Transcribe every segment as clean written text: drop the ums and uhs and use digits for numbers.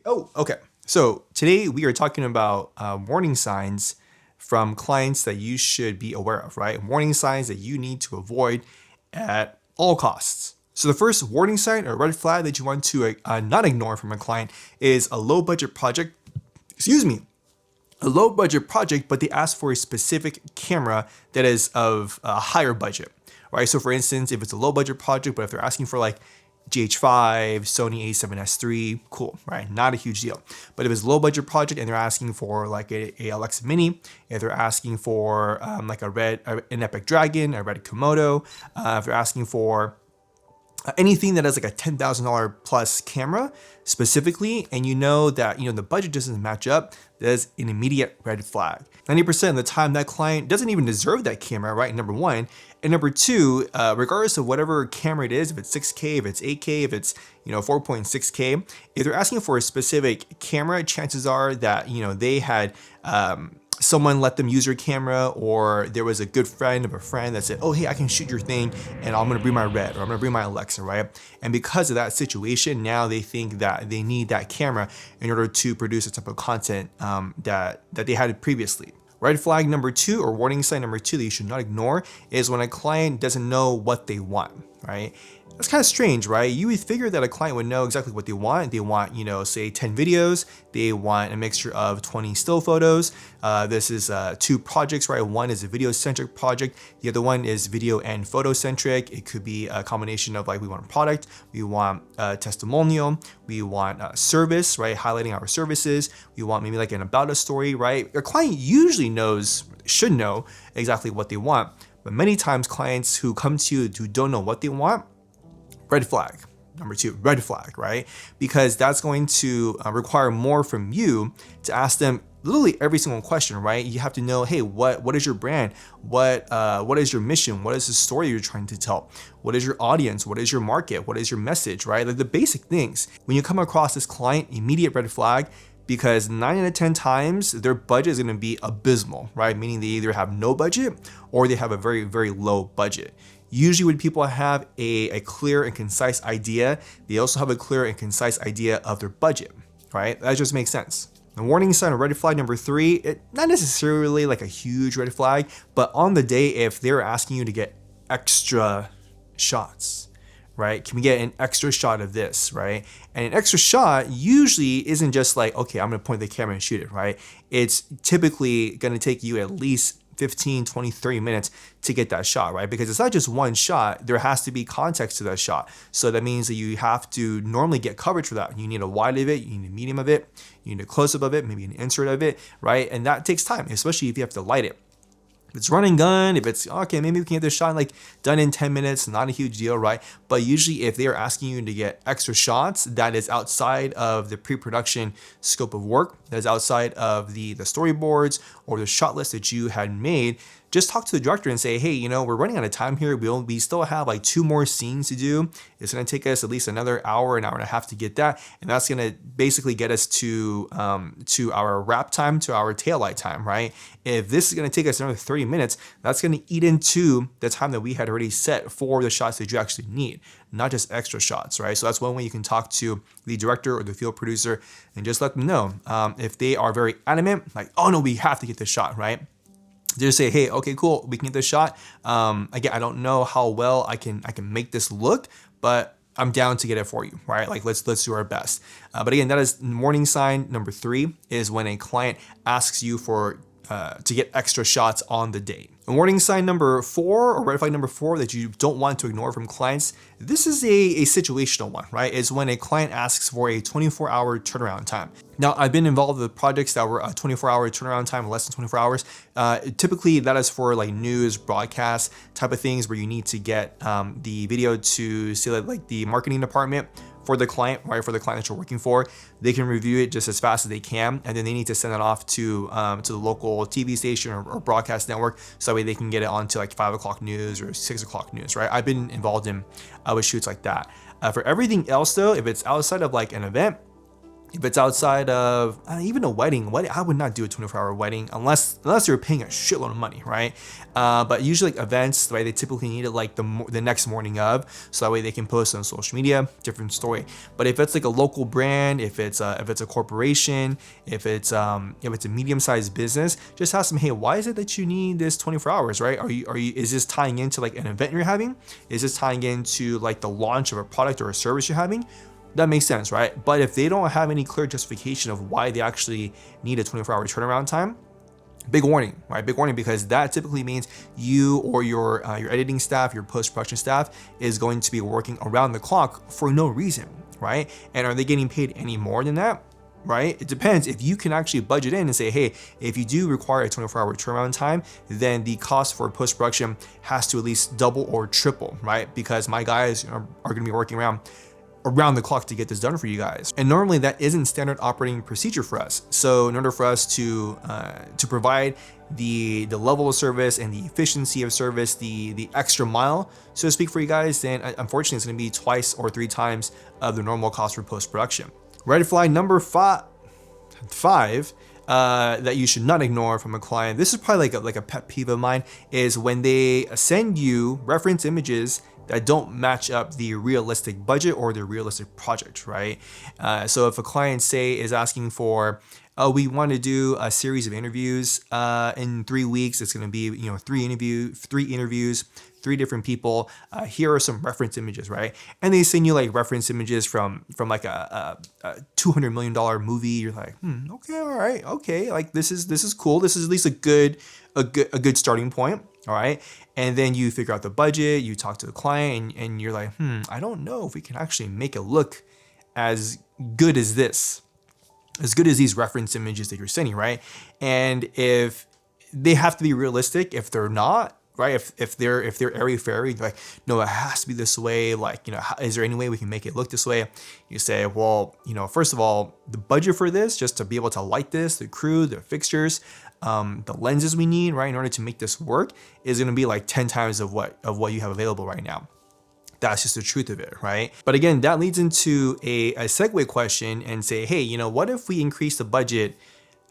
Oh, okay. So today we are talking about warning signs from clients that you should be aware of, right? Warning signs that you need to avoid at all costs. So the first warning sign or red flag that you want to not ignore from a client is a low budget project. Excuse me, a low budget project, but they ask for a specific camera that is of a higher budget, right? So for instance, if it's a low budget project, but if they're asking for like GH5, Sony A7S III, cool, right? Not a huge deal. But if it's a low budget project and they're asking for like a Alexa Mini, if they're asking for like an Epic Dragon, a Red Komodo, if they're asking for anything that has like a $10,000 plus camera specifically, and you know that the budget just doesn't match up, that's an immediate red flag. 90% of the time, that client doesn't even deserve that camera, right? Number one. And number two, regardless of whatever camera it is, if it's 6K, if it's 8K, if it's 4.6K, if they're asking for a specific camera, chances are that they had someone let them use your camera, or there was a good friend of a friend that said, oh, hey, I can shoot your thing and I'm gonna bring my Red or I'm gonna bring my Alexa, right? And because of that situation, now they think that they need that camera in order to produce the type of content that they had previously. Red flag number two, or warning sign number two that you should not ignore, is when a client doesn't know what they want, right? That's kind of strange, right? You would figure that a client would know exactly what they want. They want, say 10 videos. They want a mixture of 20 still photos. This is two projects, right? One is a video-centric project. The other one is video and photo-centric. It could be a combination of like, we want a product, we want a testimonial, we want a service, right? Highlighting our services. We want maybe like an about us story, right? A client usually should know exactly what they want. But many times clients who come to you who don't know what they want, red flag. Number two, red flag, right? Because that's going to require more from you to ask them literally every single question, right? You have to know, hey, what is your brand? What is your mission? What is the story you're trying to tell? What is your audience? What is your market? What is your message, right? Like the basic things. When you come across this client, immediate red flag, because 9 out of 10 times their budget is going to be abysmal, right? Meaning they either have no budget or they have a very, very low budget. Usually when people have a clear and concise idea, they also have a clear and concise idea of their budget, right? That just makes sense. The warning sign or red flag number three, not necessarily like a huge red flag, but on the day, if they're asking you to get extra shots, right? Can we get an extra shot of this, right? And an extra shot usually isn't just like, okay, I'm gonna point the camera and shoot it, right? It's typically gonna take you at least 15, 20, 30 minutes to get that shot, right? Because it's not just one shot, there has to be context to that shot. So that means that you have to normally get coverage for that. You need a wide of it, you need a medium of it, you need a close up of it, maybe an insert of it, right? And that takes time, especially if you have to light it. If it's run and gun, if it's, okay, maybe we can get this shot like done in 10 minutes, not a huge deal, right? But usually if they are asking you to get extra shots, that is outside of the pre-production scope of work, that is outside of the storyboards or the shot list that you had made, just talk to the director and say, hey, we're running out of time here. We still have like 2 more scenes to do. It's going to take us at least another hour, an hour and a half to get that. And that's going to basically get us to our wrap time, to our tail light time, right? If this is going to take us another 30 minutes, that's going to eat into the time that we had already set for the shots that you actually need, not just extra shots, right? So that's one way you can talk to the director or the field producer and just let them know. If they are very adamant, like, oh no, we have to get this shot, right? Just say, hey, okay, cool, we can get this shot. Again, I don't know how well I can make this look, but I'm down to get it for you, right? Like let's do our best. But again, that is warning sign number 3, is when a client asks you to get extra shots on the day. And warning sign number 4, or red flag number 4 that you don't want to ignore from clients, this is a situational one, right? Is when a client asks for a 24-hour turnaround time. Now, I've been involved with projects that were a 24-hour turnaround time, less than 24 hours. Typically, that is for like news, broadcast type of things where you need to get the video to, say, like the marketing department for the client, right? For the client that you're working for, they can review it just as fast as they can, and then they need to send it off to the local TV station or broadcast network, so that way they can get it onto like 5 o'clock news or 6 o'clock news, right? I've been involved in with shoots like that. For everything else though, if it's outside of like an event, If it's outside of even a wedding, I would not do a 24-hour wedding unless you're paying a shitload of money, right? But usually like events, right, they typically need it like the next morning of, so that way they can post on social media. Different story. But if it's like a local brand, if it's a corporation, if it's a medium-sized business, just ask them, hey, why is it that you need this 24 hours, right? Is this tying into like an event you're having? Is this tying into like the launch of a product or a service you're having? That makes sense, right? But if they don't have any clear justification of why they actually need a 24-hour turnaround time, big warning, right? Big warning, because that typically means you or your editing staff, your post-production staff is going to be working around the clock for no reason, right? And are they getting paid any more than that? Right? It depends. If you can actually budget in and say, hey, if you do require a 24-hour turnaround time, then the cost for post-production has to at least double or triple, right? Because my guys are going to be working around the clock to get this done for you guys. And normally that isn't standard operating procedure for us. So in order for us to provide the level of service and the efficiency of service, the extra mile, so to speak, for you guys, then unfortunately it's gonna be 2 or 3 times of the normal cost for post-production. Red flag number five that you should not ignore from a client. This is probably like a pet peeve of mine, is when they send you reference images that don't match up the realistic budget or the realistic project, right? So if a client, say, is asking for, oh, we want to do a series of interviews in 3 weeks. It's going to be, 3 interviews, 3 different people. Here are some reference images, right? And they send you like reference images from like a $200 million movie. You're like, okay, all right, okay. Like this is cool. This is at least a good starting point. All right. And then you figure out the budget, you talk to the client, and you're like, I don't know if we can actually make it look as good as this, as good as these reference images that you're sending, right? And if they have to be realistic, if they're not, right? If they're airy-fairy, like, no, it has to be this way. Like, is there any way we can make it look this way? You say, well, first of all, the budget for this, just to be able to light this, the crew, the fixtures, the lenses we need, right, in order to make this work, is going to be like 10 times of what you have available right now. That's just the truth of it, right? But again, that leads into a segue question and say, hey, what if we increase the budget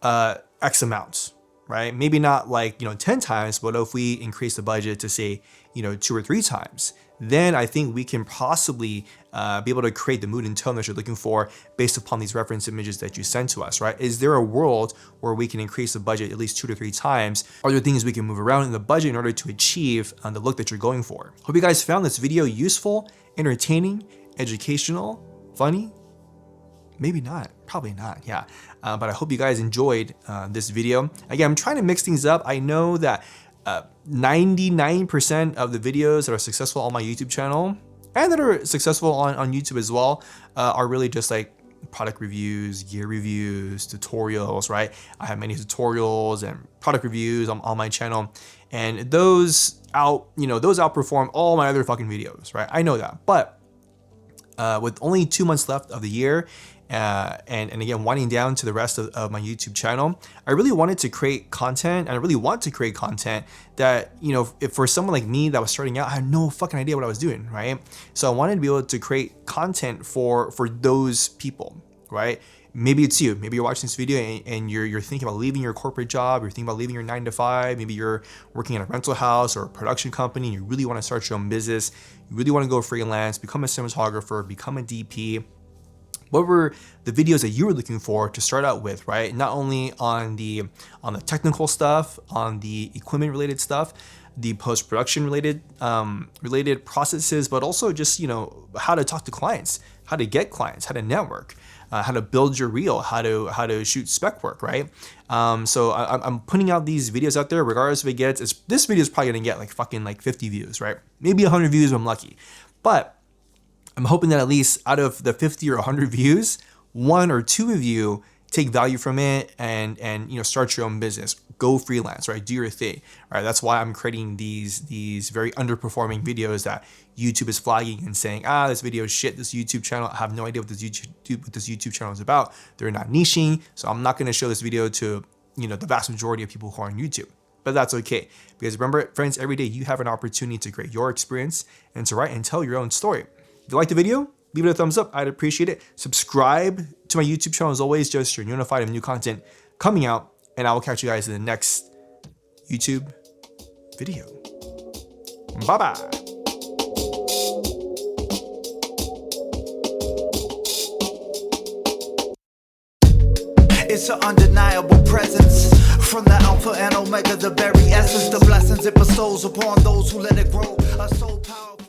X amount, right? Maybe not like 10 times, but if we increase the budget to say 2 or 3 times, then I think we can possibly be able to create the mood and tone that you're looking for based upon these reference images that you send to us, right? Is there a world where we can increase the budget at least 2 to 3 times? Are there things we can move around in the budget in order to achieve the look that you're going for? Hope you guys found this video useful, entertaining, educational, funny. Maybe not, probably not, yeah. But I hope you guys enjoyed this video. Again, I'm trying to mix things up. I know that 99% of the videos that are successful on my YouTube channel and that are successful on YouTube as well are really just like product reviews, gear reviews, tutorials, right? I have many tutorials and product reviews on my channel, and those outperform all my other fucking videos, right? I know that, but with only 2 months left of the year, and again, winding down to the rest of my YouTube channel, I really wanted to create content, and I really want to create content that, if for someone like me that was starting out, I had no fucking idea what I was doing, right? So I wanted to be able to create content for those people, right? Maybe it's you. Maybe you're watching this video and you're thinking about leaving your corporate job, you're thinking about leaving your 9 to 5, maybe you're working at a rental house or a production company, and you really want to start your own business, you really want to go freelance, become a cinematographer, become a DP. What were the videos that you were looking for to start out with, right? Not only on the technical stuff, on the equipment related stuff, the post-production related processes, but also just, how to talk to clients, how to get clients, how to network, how to build your reel, how to shoot spec work, right? So I'm putting out these videos out there, regardless if it gets, this video is probably gonna get like 50 views, right? Maybe 100 views if I'm lucky. But I'm hoping that at least out of the 50 or 100 views, 1 or 2 of you take value from it and start your own business, go freelance, right? Do your thing, right? That's why I'm creating these very underperforming videos that YouTube is flagging and saying, this video is shit, this YouTube channel, I have no idea what this YouTube channel is about. They're not niching, so I'm not gonna show this video to, the vast majority of people who are on YouTube. But that's okay, because remember, friends, every day you have an opportunity to create your experience and to write and tell your own story. If you liked the video, leave it a thumbs up. I'd appreciate it. Subscribe to my YouTube channel as always, just so you're notified of new content coming out. And I will catch you guys in the next YouTube video. Bye-bye. It's an undeniable presence from the Alpha and Omega, the very essence, the blessings it bestows upon those who let it grow. A soul power.